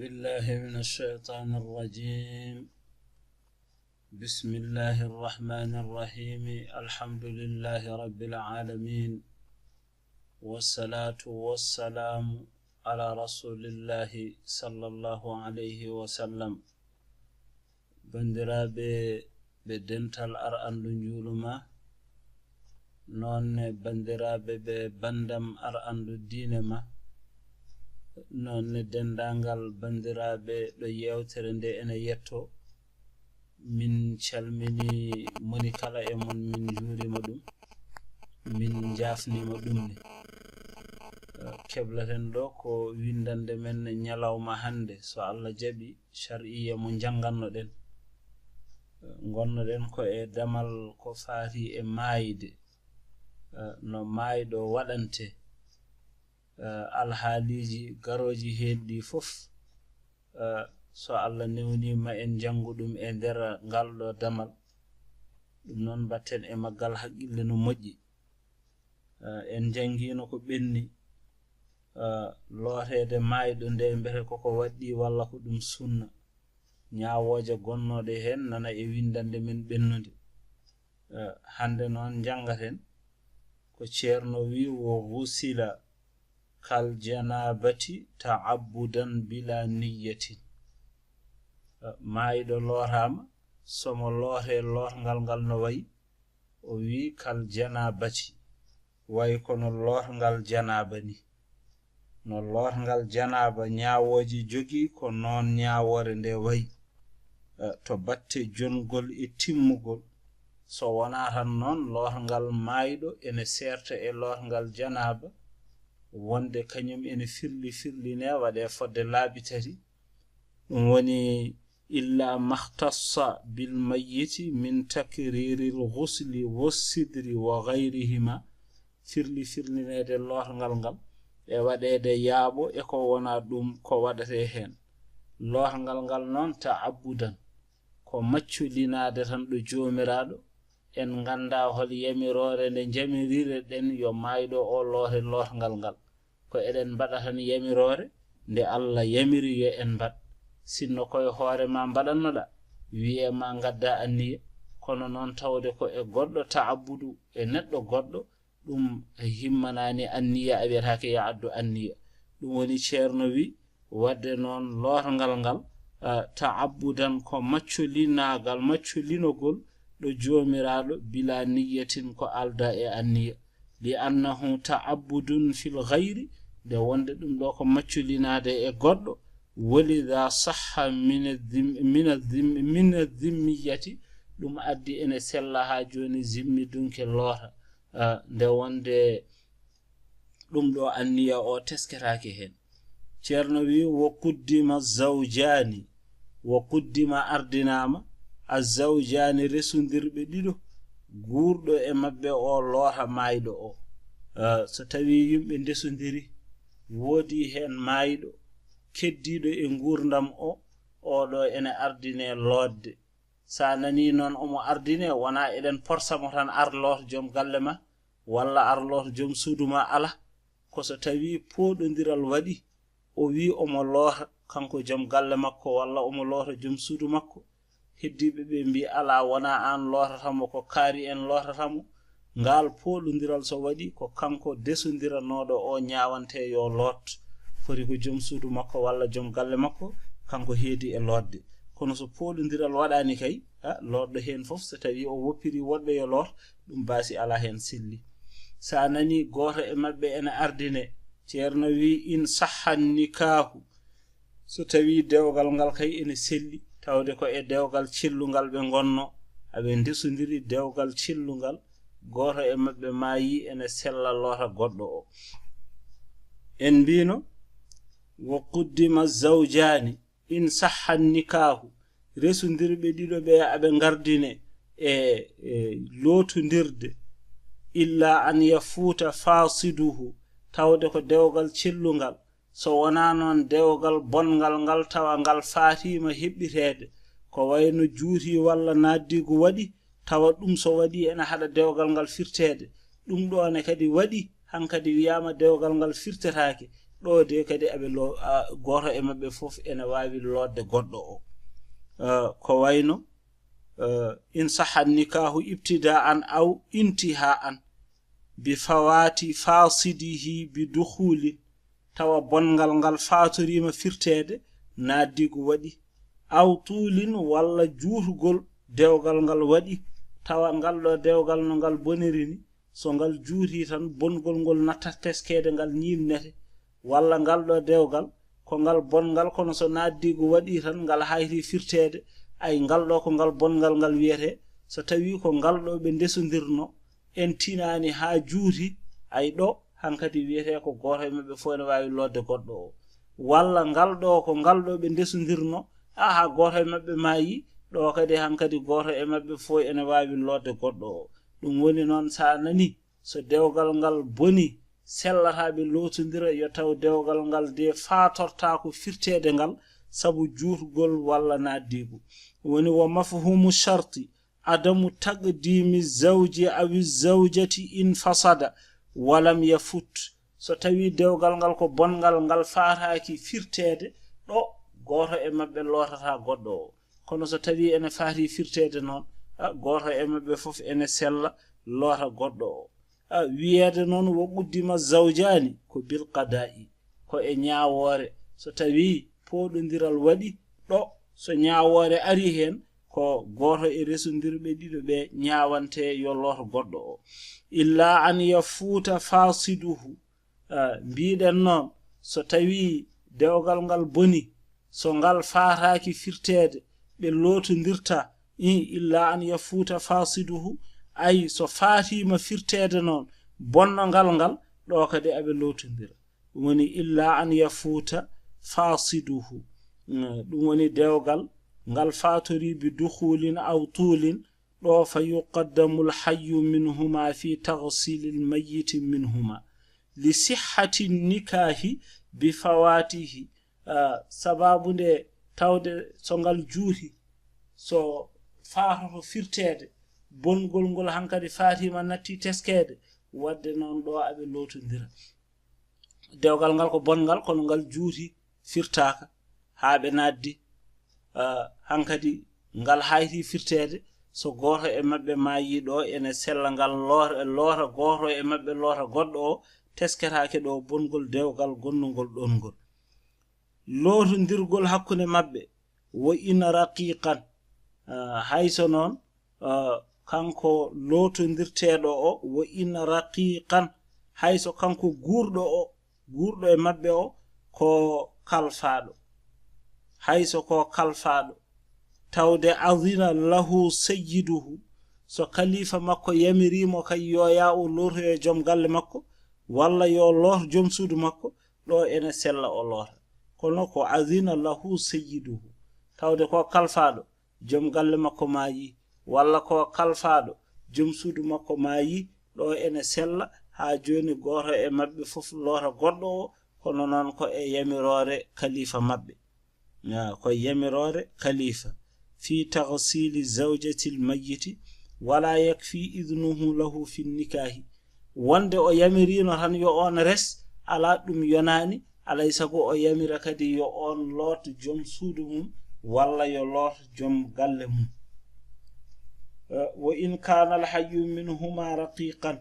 بالله من الشيطان الرجيم. بسم الله الرحمن الرحيم. الحمد لله رب العالمين، والصلاة والسلام على رسول الله صلى الله عليه وسلم. بندرابي بدنتال أرأندو نجولما نون بندرابي ببندم أرأندو دينما non dendangal bandiraɓe ɗo yewtere nde ene yetto. Min calmini moni kala e mon, min juurima ɗum, min jafnima ɗumne. Keblaten ɗo ko windande men ñalawma hande, so Allah jaɓi sariyya mo jangannoɗen. Gonnoɗen ko e damal ko faati e maayide, no maayiɗo waɗante alhaaliji garoji heddi fof. So Allah newnima en janguɗum e nder ngal ɗo damal, ɗum noon batten e maggal haqqille no moƴƴi. En jangino ko ɓenni lootede maayɗo nde mbete koko waɗɗi walla ko ɗum sunna. Ñawoje gonnoɗe hen nana e windande men ɓennude. Hande noon jangaten ko ceerno wi wo ghusila kal janabati ta'abbudan bila niyyatin. Maayiɗo lootama, somo loote lootngal ngal no wayi, o wi kal janabati, wayi kono lootngal janaba ni. No lootngal janaba ñawoji jogi ko noon ñawore nde wayi, to batte jongol e timmugol. So wona tan noon lootngal maayiɗo ene serta e lootngal janaba, wonde kañum ene firli waɗe fodde laabi tati. ɗum woni illa makhtassa bil mayyiti min takriril ghusli wassidri wa ghayrihima. Firlinede lootngal ngal e waɗede yaabo e ko wona ɗum ko waɗate hen. Lootngal ngal noon ta'abbudan ko macculinade tan ɗo joomiraɗo. En ganda hol yamirore nde jamirire ɗen yo maayiɗo o loote lootngal ngal. Ko eɗen mbaɗa tan yamirore nde Allah yamiri yo en mbaɗ. Sinno koye hoore ma mbaɗannoɗa, wi'e ma gadda anniya. Kono noon tawde ko e goɗɗo ta'abbudu e neɗɗo goɗɗo, ɗum himmanani anniya, a wiyatake ya addu anniya. ɗum woni ceerno wi wadde noon lootngal ngal ta'abbudan ko maccolinogol ɗo joomiraɗo bila niyyatin ko alda e anniya. Li annahu ta'abbudun fil ghayri, de wonde ɗum ɗo ko macculinade e goɗɗo. Walidha sahha min adh-dhimmiyati, ɗum addi ene sella ha joni zimmi dunke loota. Nde wonde ɗum ɗo anniya o tesketake hen. Ceerno wi wa quddima zawjani, wa quddima ardinama az-zawjani resundirɓe ɗiɗo, guurɗo e mabɓe o loota maayiɗo o. So tawi yimɓe ndesodiri, woodi hen maayiɗo keddiɗo e gurdam o, oɗo ene ardine loodde. Sa nani noon omo ardine, wona eɗen porsamo tan ar loota joom galle ma walla ar loota joom suudu ma, ala. Ko so tawi poɗodiral waɗi, o wi omo loota kanko joom galle makko walla omo loota joom suudu makko, heddiɓe ɓe mbi ala, wona an lootatamo, ko kaari en lootatamo. Ngal poɗodiral so waɗi, ko kanko desondiranoɗo o ñawante yo loot. Foti ko joom suudu makko walla joom galle makko, kanko heedi e loodde. Kono so poɗodiral waɗani kay, loɗɗo hen fof so tawi o woppiri woɗɓe yo loot, ɗum baasi ala hen silli. Sa nani goto e mabɓe ene ardine, ceerno wi in sahhan nikahu, so tawi dewgal ngal kay ene selli, tawde ko e dewgal cellungal ɓe gonno, aɓe ndesodiri dewgal cellungal, goto e mabɓe maayi, ene sella loota goɗɗo o. En mbino wa quddima zawjani in sahhan nikahu, resudirɓe ɗiɗo ɓe aɓe gardine e lootodirde, illa an yafuuta fasiduhu, tawde ko dewgal cellungal. So wona noon dewgal bongal ngal tawa ngal faatima heɓɓitede, ko wayno juuti walla naddigu waɗi, tawa ɗum so waɗi ene haɗa dewgal ngal firtede. ɗum ɗo ne kadi waɗi hankadi wiyama dewgal ngal firtetake, ɗo de kadi aɓe goto e maɓɓe fof ene wawi lodde goɗɗo o ko wayno in saha nikahu ibtida'an aw intiha'an bi fawati fasidihi bi dukhulin tawa bongal ngal fatorima firtede naddigu waɗi aw tulin walla juutugol dewgal ngal waɗi tawa ngal ɗo dewgal no ngal bonirini so ngal juuti tan bongol ngol natta teskede ngal ñilnete walla ngal ɗo dewgal ko ngal bongal kono so naddigu waɗi tan ngal hayri firtede ay ngal ɗo ko ngal bongal ngal wiyete so tawi ko ngal ɗo ɓe ndesodirno en tinani ha juuti ay ɗo hankadi wiyete ko goto e maɓɓe fof ene wawi lodde goɗɗo o walla ngal ɗo ko ngal ɗo ɓe ndesodirno ha goto e maɓɓe mayi ɗo kadi hankadi goto e maɓɓe fof ene wawi lodde goɗɗo o ɗum woni noon sa nani so dewgal ngal boni sellataɓe lotodira yo taw dewgal ngal de fatorta ko firtede ngal sabu juutugol walla naddigu woni wa mafhumu sharti adamu taqdimi zawji awi zawjati in fasada walam yafut so tawi dewgal ngal ko bongal ngal faataki firtede ɗo goto e maɓɓe lotata goɗɗo o kono so tawi ene faati firtede noon goto e maɓɓe fof ene sella lota goɗɗo o wiyede noon wo quddima zawjani ko bil qada'i ko e ñawore so tawi poɗodiral waɗi ɗo so ñawore ari hen ko goto e resondirɓe ɗiɗo ɓe ñawante yo loto goɗɗo o illa an yafuta fasiduhu mbiɗen noon so tawi dewgal ngal boni so ngal faataki firtede ɓe lotodirta illa an yafuta fasiduhu ay so faatima firtede noon bonno ngal ɗo kadi aɓe lotodira woni illa an yafuta fasiduhu ɗum woni dewgal ngal fatori bi dukhulin aw tulin ɗo fa yuqaddamu alhayyu minhuma fi taghsili almayyiti minhuma li sihhati nikahi bi fawatihi sababu nde tawde so ngal juuti so faatoto firtede bongol ngol hankadi fatima natti teskede wadde noon ɗo aɓe lotodira dewgal ngal ko bongal kono ngal juuti firtaka ha ɓe naddi hankadi ngal hayti firtede so goto e maɓɓe mayi ɗo ene sella ngal lota goto e maɓɓe lota goɗɗo o tesketake ɗo bongol dewgal gonnugol ɗon ngol lotodirgol hakkude maɓɓe wo ina raqiqan hayso noon kanko lotodirteɗo o wo ina raqiqan hayso kanko gurɗo e maɓɓe o ko kalfaɗo hayso ko kalfaɗo tawde azina lahu sayyiduhu so khalifa makko yamirimo kay yo ya o lotoyo joom galle makko walla yo loto joom suudu makko ɗo ene sella o lota kono ko azina lahu sayyiduhu tawde ko kalfaɗo joom galle makko mayi walla ko kalfaɗo joom suudu makko mayi ɗo ene sella ha joni goto e maɓɓe fof lota goɗɗo o kono noon ko e yamirore khalifa maɓɓe ko yamirore khalifa fi taghsili zawjati almayyiti wala yakfi idnuhu lahu fi nikahi wonde o yamirino tan yo on res ala ɗum yonani alay sago o yamira kadi yo on lot joom suudu mum walla yo lot joom galle mum wa in kana alhayyu minhuma raqiqan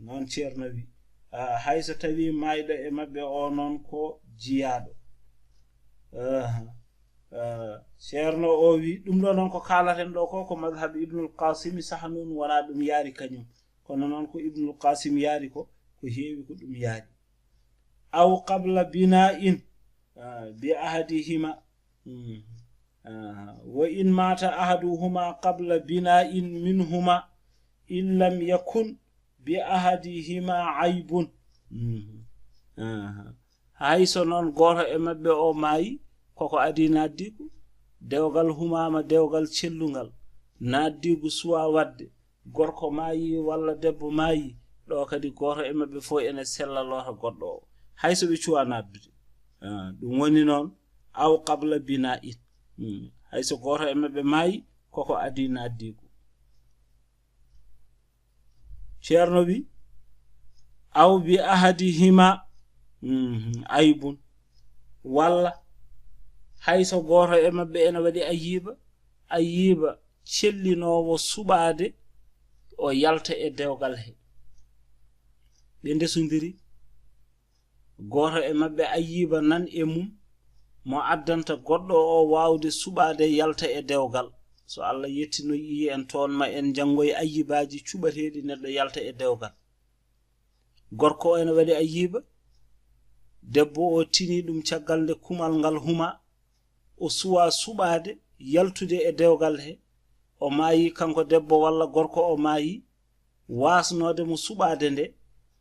non ceerno wi hayso tawi mayɗo e maɓɓe o noon ko jiyaɗo ceerno o wi ɗum ɗo noon ko kalaten ɗo ko madhhab ibnul qasim sahnun wona ɗum yaari kañum kono noon ko ibnul qasim yaari ko heewi ko ɗum yaari aw qabla bina'in bi ahadihima wa in mata ahaduhuma qabla bina'in minhuma in lam yakun bi ahadihima aybun hayso noon goto e maɓɓe o maayi koko adi naddigu dewgal humama dewgal cellungal naddigu suwa wadde gorko maayi walla debbo maayi ɗo kadi goto e maɓɓe fof ene sella lota goɗɗo o hayso ɓe cuwa naddude ɗum woni noon aw qabla bina'in hayso goto e maɓɓe maayi koko adi naddigu ceerno wi aw bi ahadihima aybun walla hayso goto e mabbe ena wadi ayiba cellinowo subaade o yalta e dewgal he be ndesundiri goto e mabbe ayiba nan e mum mo addanta goddo o waawde subaade yalta e dewgal so Allah yettino yi en ton ma en jangoy ayibaaji cubateedi neddo yalta e dewgal gorko o ena wadi ayiba debbo o tini dum caggal de kumal ngal huma o suwa subaade yaltude e dewgal he o maayi kanko debbo walla gorko o maayi wasnode mo subaade nde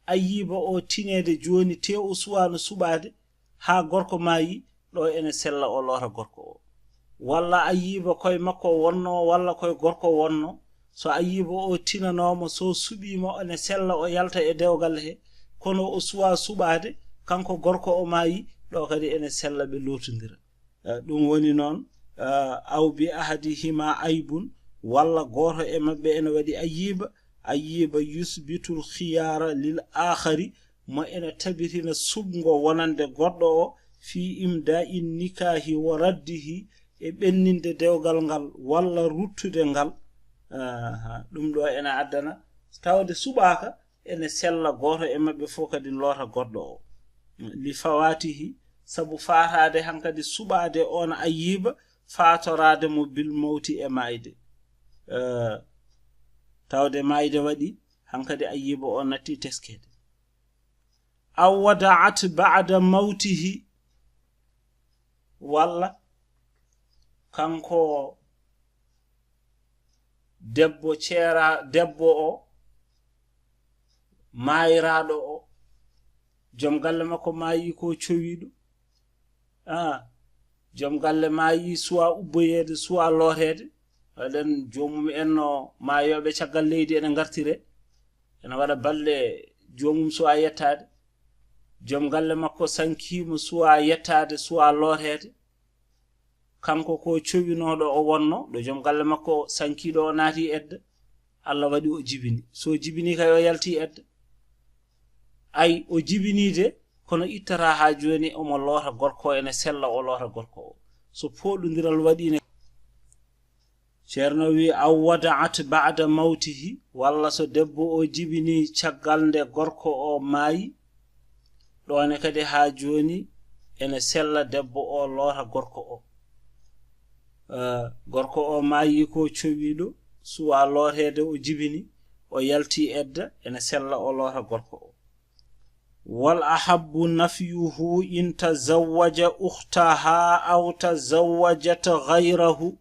ayiba o tinede joni te o suwano subaade ha gorko maayi do ene sella o lora gorko o walla ayiba koy makko wonno walla koy gorko wonno so ayiba o tinanomo so subimo ene sella o yalta e dewgal he kono o suwa subaade kanko gorko o maayi do kadi ene sella be lotundira dum woni non aw bi ahadihima aybun walla goto e mabbe ene wadi ayiba yusbitul khiyara lil akhari mo ene tabitina subgo wonande goddo o fi imda'in nikahi wa raddihi e benninde dewgal ngal walla ruttude ngal dum do ene addana tawde subaka ene sella goto e mabbe fokadi lota goddo o li fawatihi sabu faataade hankadi subaade on ayiba faatorade mo bil mawti e maide tawde maide wadi hankadi ayiba on natti teskede aw wada'at ba'da mawtihi walla kanko debbo ceera debbo o maayiraado o jom galle makko maayi ko cowido jom galle maayi suwa ubboyede suwa lorede den jomum enno maayobe caggal leydi ene gartire ene wada balle jomum suwa yettade jom galle makko sankimo suwa yettade suwa lorede kanko ko cowinodo o wonno do jom galle makko sankido o naati edda Allah wadi o jibini so jibini kay o yalti edda ay o jibinide kono ittara ha joni o mo lota gorko ene sella o lota gorko o so podundiral wadi ne cerno wi aw wada'at ba'da mawtihi walla so debbo o jibini caggal nde gorko o maayi do ne kadi ha joni ene sella debbo o lota gorko o gorko o maayi ko cowido suwa lotede o jibini o yalti edda ene sella o lota gorko o wal ahabbu nafyuhu in tazawwaja ukhtaha aw tazawwajat ghayrahu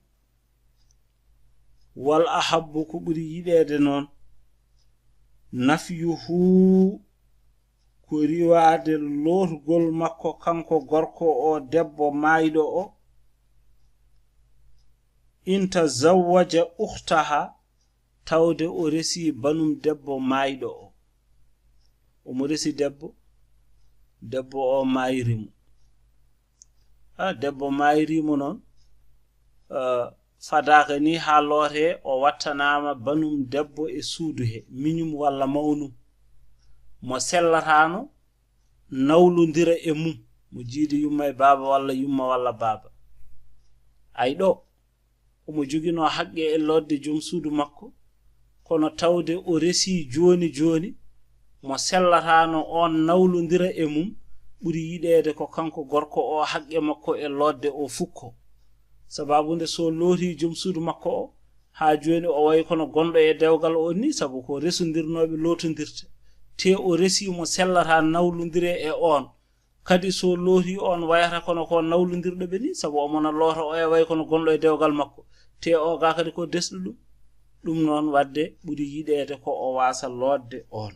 wal ahabbu ko buri yidede non nafyuhu ko riwaade lotgol makko kanko gorko o debbo maydo o in tazawwaja ukhtaha tawde o resi banum debbo maydo o mo resi debbo o mayrimu debbo mayrimu non fadaka ni ha lote o wattanama banum debbo e suudu he minyum walla mawnum mo sellatano nawlundira e mum mo jiidi yumma e baba walla yumma walla baba ay do omo jogino haqqe e lodde jom suudu makko kono tawde o resi joni mo sellatano on nawlundira e mum buri yidede ko kanko gorko o haqqe makko e lodde o fukko sababunde so loti jom suudu makko o ha joni o way kono gondo e dewgal o ni sabu ko resundirnobe lotondirte te o resi mo sellata nawlundire e on kadi so loti on wayata kono ko nawlundirde be ni sabu o mona lota o e way kono gondo e dewgal makko te o ga kadi ko desdu dum non wadde buri yidede ko o wasa lodde on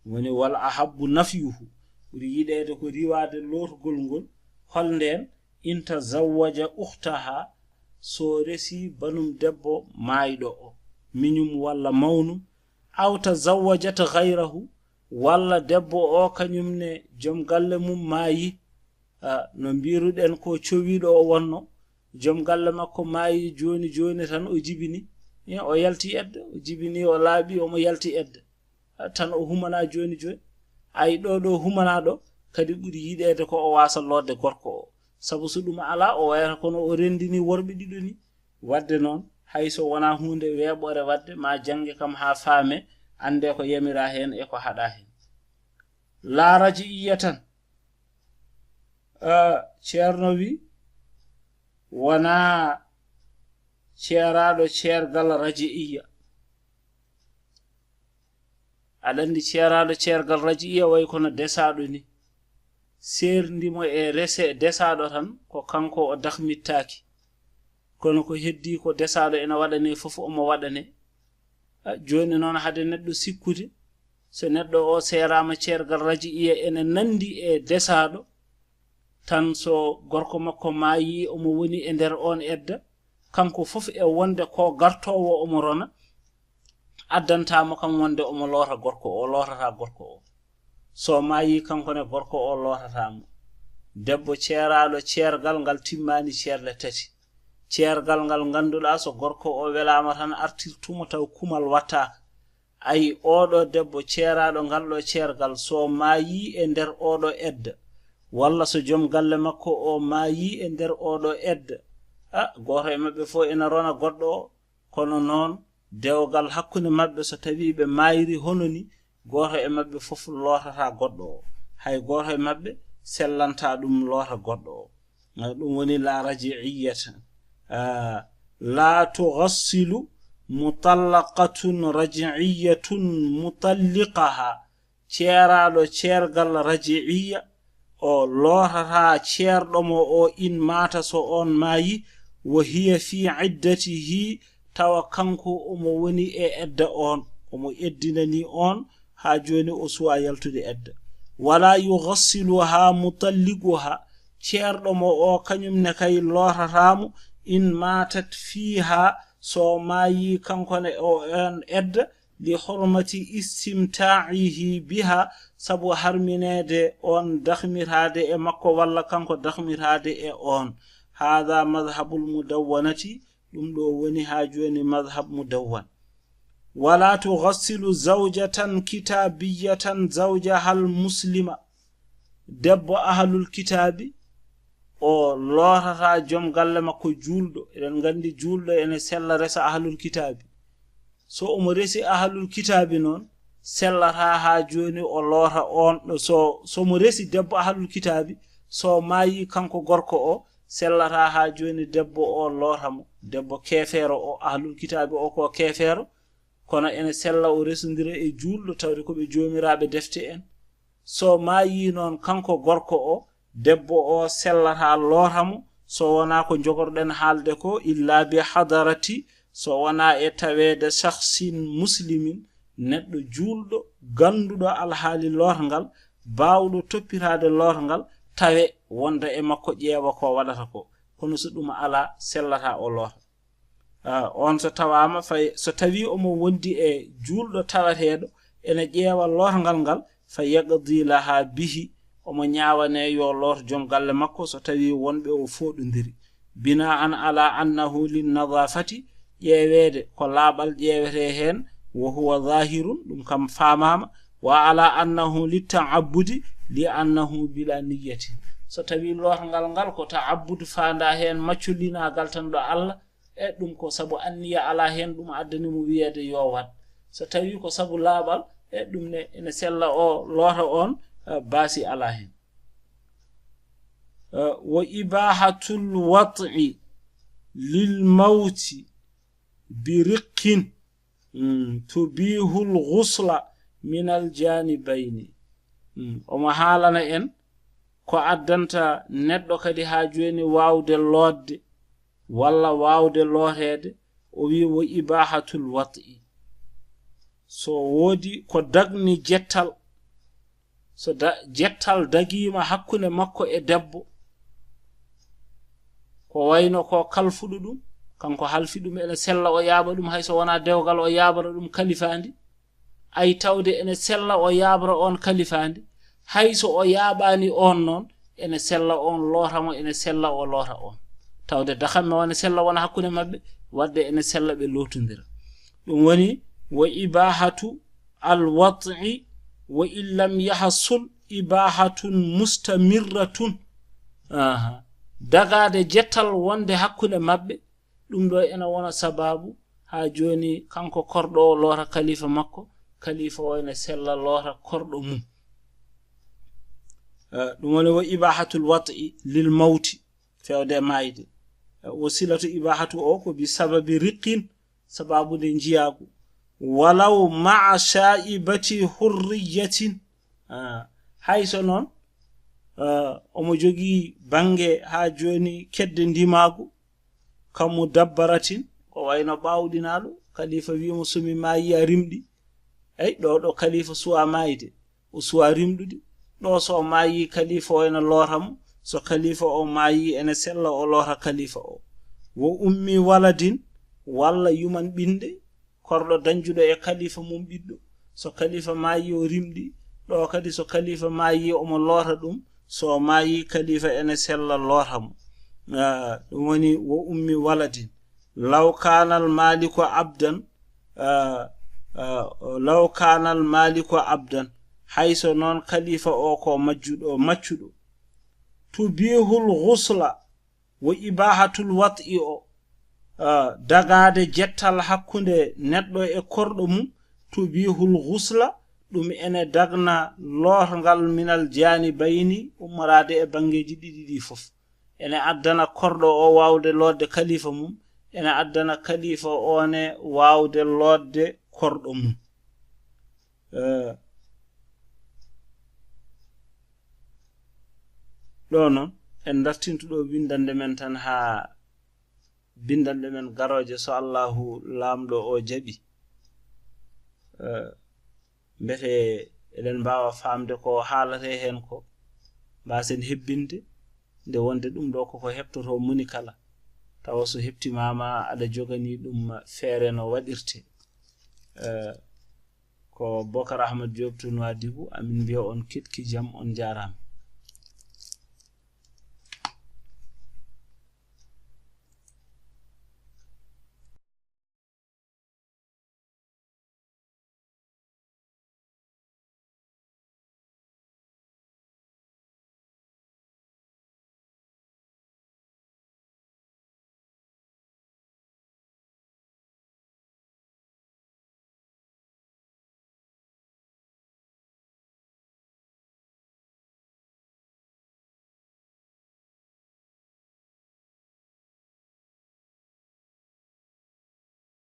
woni wal ahabbu nafyuhu buri yidede ko riwaade lotgol ngol holnden inta zawwaja ukhtaha so resi banum debbo maydo o minyum walla mawnum aw tazawwajat ghayrahu walla debbo o kanyumne jom galle mum maayi no biruden ko cowido o wonno jom galle makko maayi joni tan o jibini o yalti edda o jibini o laabi o mo yalti edda tan o humana joni ay do humana do kadi ɓuri yiɗede ko o wasa lodde gorko o sabu so ɗum ala o wayata kono o rendini worɓe ɗiɗo ni wadde noon hayso wona hunde weeɓore wadde ma jange kam ha faame ande ko yamira hen e ko haɗa hen la raji'iyya tan ceerno wi wona ceeraɗo ceergal raji'iyya aɗa andi ceeraɗo ceergal raji'iyya way kono desaɗo ni serdimo e rese desaɗo tan ko kanko o dahmittaki kono ko heddi ko desaɗo ena waɗane fof omo waɗane joni noon hade neɗɗo sikkude so neɗɗo o seerama ceergal raji'iyya ene nandi e desaɗo tan so gorko makko maayi omo woni e nder on edda kanko fof e wonde ko gartowo omo rona addantamo kam wonde omo loota gorko o lootata gorko o so maayi kanko ne gorko o lootatamo debbo ceeraɗo ceergal ngal timmani ceerle tati ceergal ngal ganduɗa so gorko o welama tan artirtumo taw kumal wattaka ayi oɗo debbo ceeraɗo ngalɗo ceergal so maayi e nder oɗo edda walla so joom galle makko o maayi e nder oɗo edda goto e mabɓe fo ena rona goɗɗo o kono noon dewgal hakkunde mabɓe so tawi ɓe mayri hono ni goto e mabɓe fof lootata goɗɗo o hay goto e mabɓe sellanta ɗum loota goɗɗo o ɗum woni la raji'iyyata la tughassilu mutallaqatun raji'iyyatun mutalliqaha ceeraɗo ceergal raji'iyya o lootata ceerɗomo o in mata so on maayi wa hiya fi iddatihi tawa kanko omo woni e edda on omo eddinani on ha joni o suwa yaltude edda wala yughassiluha mutalliquha ceerɗomo o kañumne kay lootatamo in matat fiha so maayi kankone o en edda li hurmati istimta'ihi biha sabu harminede on dahmirade e makko walla kanko dahmirade e on hada madhhabul mudawwanati ɗum ɗo woni ha joni madhhab mudawwan wala tughassilu zawjatan kitabiyatan zawjahal muslima debbo ahlul kitabi o lootata joom galle makko julɗo eɗen gandi julɗo ene sella resa ahlul kitabi so omo resi ahlul kitabi noon sellata ha joni o loota on so mo resi debbo ahlul kitabi so maayi kanko gorko o sellata ha joni debbo o lootamo debbo kefeero o ahlul kitabi o ko kefeero kono ene sella o resodira e julɗo tawde koɓe joomiraɓe defte en so maayi noon kanko gorko o debbo o sellata lootamo so wona ko jogorɗen haalde ko illa bi hadarati so wona e tawede shakhsin muslimin neɗɗo julɗo ganduɗo alhaali lootangal bawɗo toppirade lootangal tawe wonda e makko ƴeewa ko waɗata ko kono so ɗum ala sellata o loota on so tawama fay so tawi omo wondi e julɗo tawateɗo ene ƴeewa lootangal ngal fa yaqdi laha bihi omo ñaawane yo loot joom galle makko so tawi wonɓe o foɗodiri bina an ala annahu lin nadafati ƴeewede ko laaɓal ƴeewete hen wa huwa zahirun ɗum kam faamama wa ala annahu litta'abbudi li annahu bila niyyati so tawi lootangal ngal ko ta'abbud faanda hen macculinagal tan ɗo Allah e ɗum ko sabu anniya ala hen ɗum addani mo wiyede yo wat so tawi ko sabu laaɓal e ɗum ne ene sella o loota on baasi ala hen wa ibahatul wat'i lil mawti bi riqqin tubihul ghusla min al janibayni omo haalana en ko addanta neɗɗo kadi ha joni wawde lodde walla wawde lootede o wi wo ibahatul wat'i so woodi ko dagni jettal so jettal dagima hakkunde makko e debbo ko wayno ko kalfuɗo ɗum kanko halfi ɗum ene sella o yaaba ɗum hayso wona dewgal o yaabara ɗum kalifandi ay tawde ene sella o yaabara on kalifandi hayso o yaabani on noon ene sella on lootamo ene sella o loota on tawde dahamme wona sella wona hakkunde mabɓe wadde ene sella ɓe lootondira ɗum woni wa ibahatu al wat'i wa illam yahsul ibahatun mustamirratun dagade jettal wonde hakkunde mabbe dum do ena wona sababu ha joni kanko kordo lora khalifa makko khalifa o ena sella lora kordo mum dum woni wa ibahatul wat'i lil mauti fewde mayde wasilatu ibahatu o ko bi sababi riqin sababu de jiyagu walaw ma'a sha'ibati hurriyatin hayso non omo jogi bange ha joni kedde ndimagu kamu dabbaratin ko wayno bawdinaado khalifa wi mo sumi mayi a rimdi ay do khalifa suwa mayde o suwa rimdude do so mayi khalifa o ena loram so khalifa o mayi ena sella o lora khalifa o wo ummi waladin walla yuman binde kordo danjudo e khalifa mum biddo so khalifa mayi o rimdi do kadi so khalifa mayi o mo lora dum so mayi khalifa ena sella loram dum woni wo ummi waladin law kana al maliku abdan law kana al maliku abdan hayso non khalifa o ko majjudo tubihul ghusla wa ibahatul wat'i o dagade jettal hakkunde neddo e kordo mum tubihul ghusla dum ene dagna lorngal minal janibayni umrade e bangeji didi fof ene addana kordo o wawde lodde khalifa mum ene addana khalifa one wawde lodde kordo mum do non en dartintudo windande men tan ha bindande men garoje so Allahu lamdo o jabi mbete eden bawa famde ko haalate hen ko basen hebbinde nde wonde dum do ko heptoto muni kala taw so heptimama ada jogani dum feere no wadirte ko Bokar Ahmad Diop tun wadibu amin biya on kitki jam on jaram